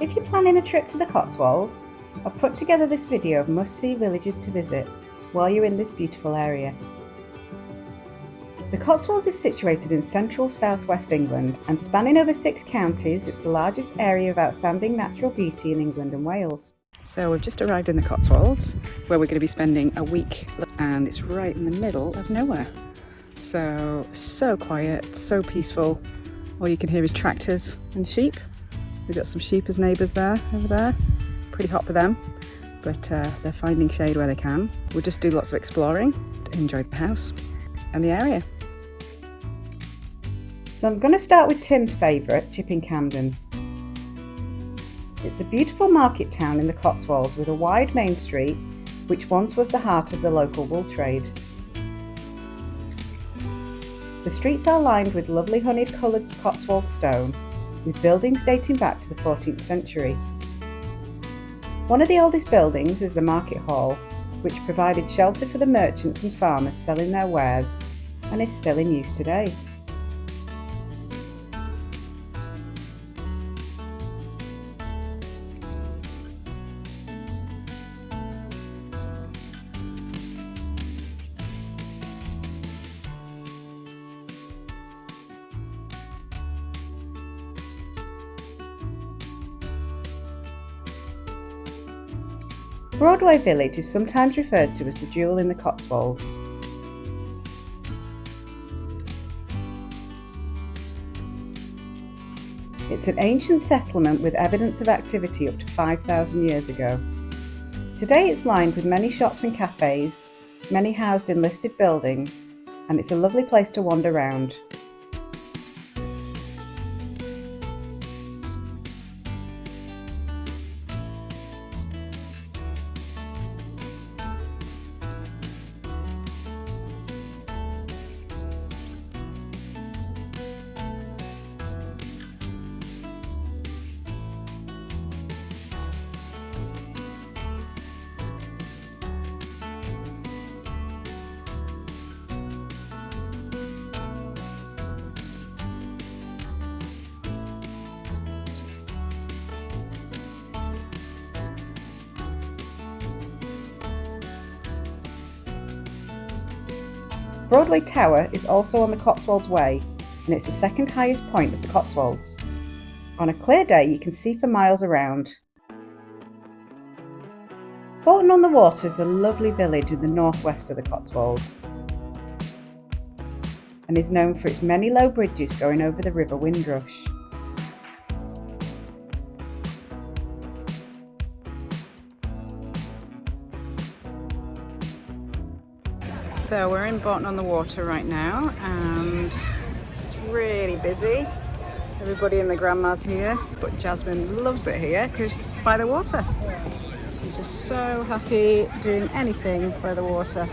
If you're planning a trip to the Cotswolds, I've put together this video of must-see villages to visit while you're in this beautiful area. The Cotswolds is situated in central southwest England and spanning over 6 counties. It's the largest area of outstanding natural beauty in England and Wales. So we've just arrived in the Cotswolds where we're going to be spending a week, and it's right in the middle of nowhere. So quiet, so peaceful. All you can hear is tractors and sheep. We've got some sheep as neighbours there, over there. Pretty hot for them, but they're finding shade where they can. We'll just do lots of exploring to enjoy the house and the area. So I'm going to start with Tim's favourite, Chipping Campden. It's a beautiful market town in the Cotswolds with a wide main street, which once was the heart of the local wool trade. The streets are lined with lovely honeyed coloured Cotswold stone, with buildings dating back to the 14th century. One of the oldest buildings is the Market Hall, which provided shelter for the merchants and farmers selling their wares and is still in use today. Broadway village is sometimes referred to as the jewel in the Cotswolds. It's an ancient settlement with evidence of activity up to 5,000 years ago. Today it's lined with many shops and cafes, many housed in listed buildings, and it's a lovely place to wander around. Broadway Tower is also on the Cotswolds Way, and it's the second highest point of the Cotswolds. On a clear day you can see for miles around. Bourton-On-The-Water is a lovely village in the northwest of the Cotswolds and is known for its many low bridges going over the River Windrush. So we're in Bourton-On-The-Water right now and it's really busy. Everybody and their grandma's here, but Jasmine loves it here because by the water. She's just so happy doing anything by the water.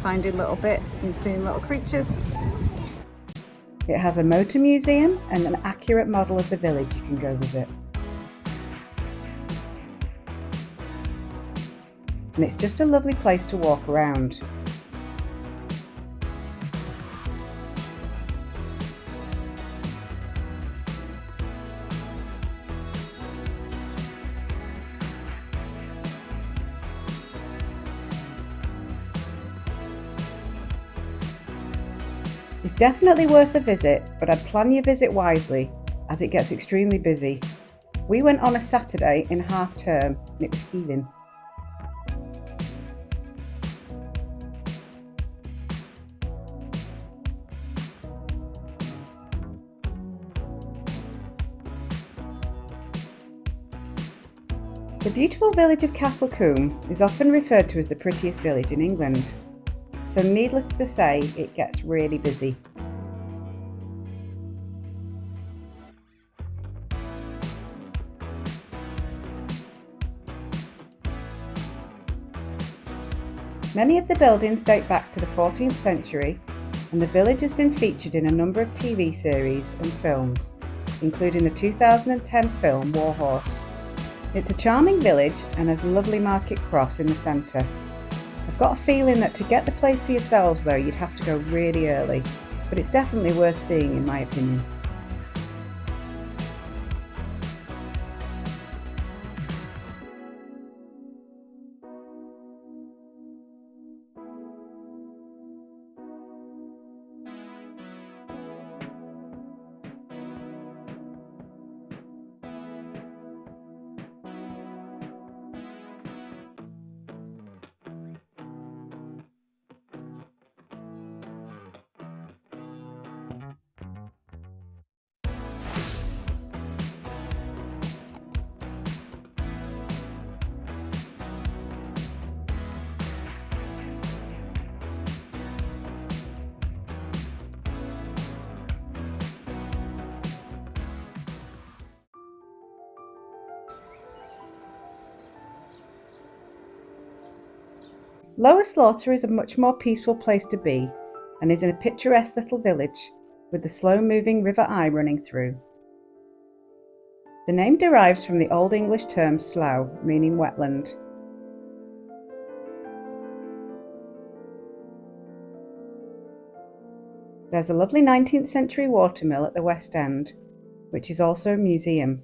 Finding little bits and seeing little creatures. It has a motor museum and an accurate model of the village you can go visit. And it's just a lovely place to walk around. It's definitely worth a visit, but I'd plan your visit wisely as it gets extremely busy. We went on a Saturday in half term and it was heaving. The beautiful village of Combe is often referred to as the prettiest village in England, so needless to say, it gets really busy. Many of the buildings date back to the 14th century, and the village has been featured in a number of TV series and films, including the 2010 film War Horse. It's a charming village and has a lovely market cross in the centre. I've got a feeling that to get the place to yourselves though, you'd have to go really early, but it's definitely worth seeing in my opinion. Lower Slaughter is a much more peaceful place to be and is in a picturesque little village with the slow-moving River Eye running through. The name derives from the Old English term slough, meaning wetland. There's a lovely 19th century watermill at the West End, which is also a museum.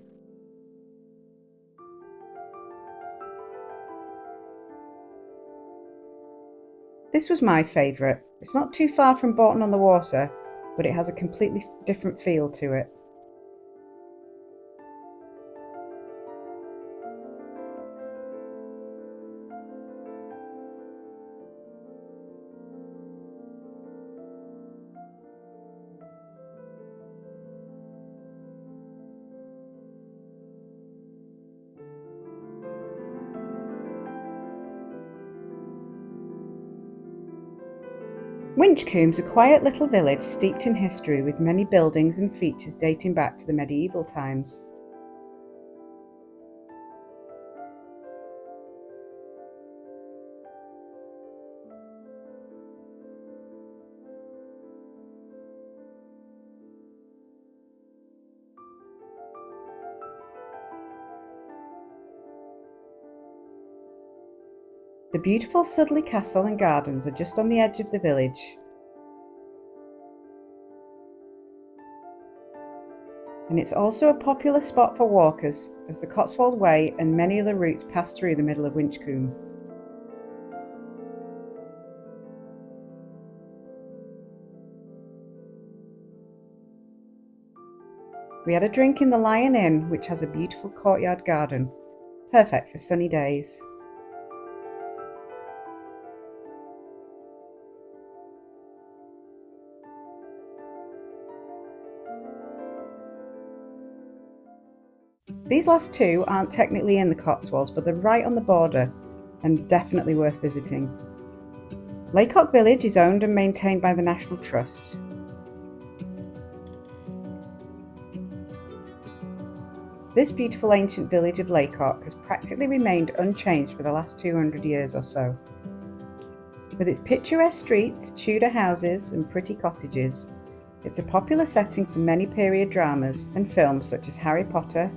This was my favourite. It's not too far from Bourton-On-The-Water, but it has a completely different feel to it. Winchcombe's a quiet little village steeped in history with many buildings and features dating back to the medieval times. The beautiful Sudley Castle and gardens are just on the edge of the village. And it's also a popular spot for walkers, as the Cotswold Way and many other routes pass through the middle of Winchcombe. We had a drink in the Lion Inn, which has a beautiful courtyard garden, perfect for sunny days. These last two aren't technically in the Cotswolds, but they're right on the border and definitely worth visiting. Lacock Village is owned and maintained by the National Trust. This beautiful ancient village of Lacock has practically remained unchanged for the last 200 years or so. With its picturesque streets, Tudor houses and pretty cottages, it's a popular setting for many period dramas and films such as Harry Potter,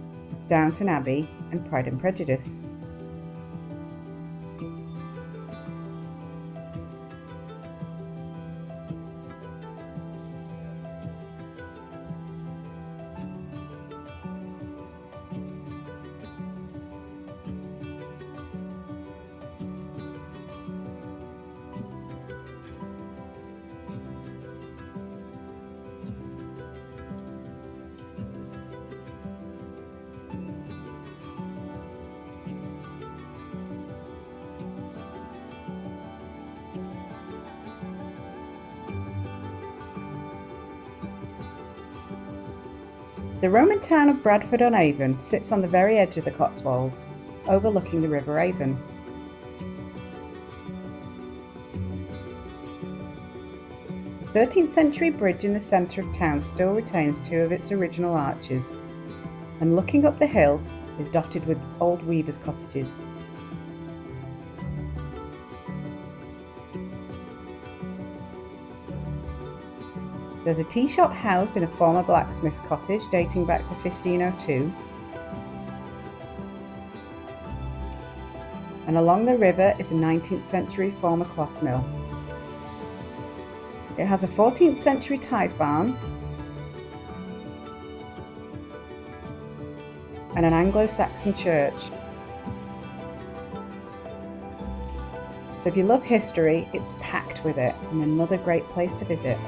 Downton Abbey and Pride and Prejudice. The Roman town of Bradford-on-Avon sits on the very edge of the Cotswolds, overlooking the River Avon. The 13th century bridge in the centre of town still retains two of its original arches, and looking up the hill is dotted with old weavers' cottages. There's a tea shop housed in a former blacksmith's cottage dating back to 1502. And along the river is a 19th century former cloth mill. It has a 14th century tithe barn and an Anglo-Saxon church. So if you love history, it's packed with it and another great place to visit.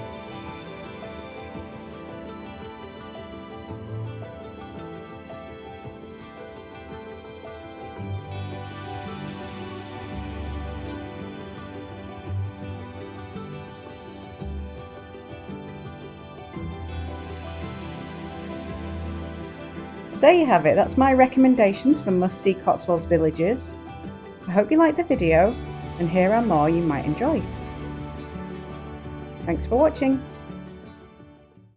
So there you have it, that's my recommendations for must-see Cotswolds villages. I hope you liked the video, and here are more you might enjoy. Thanks for watching.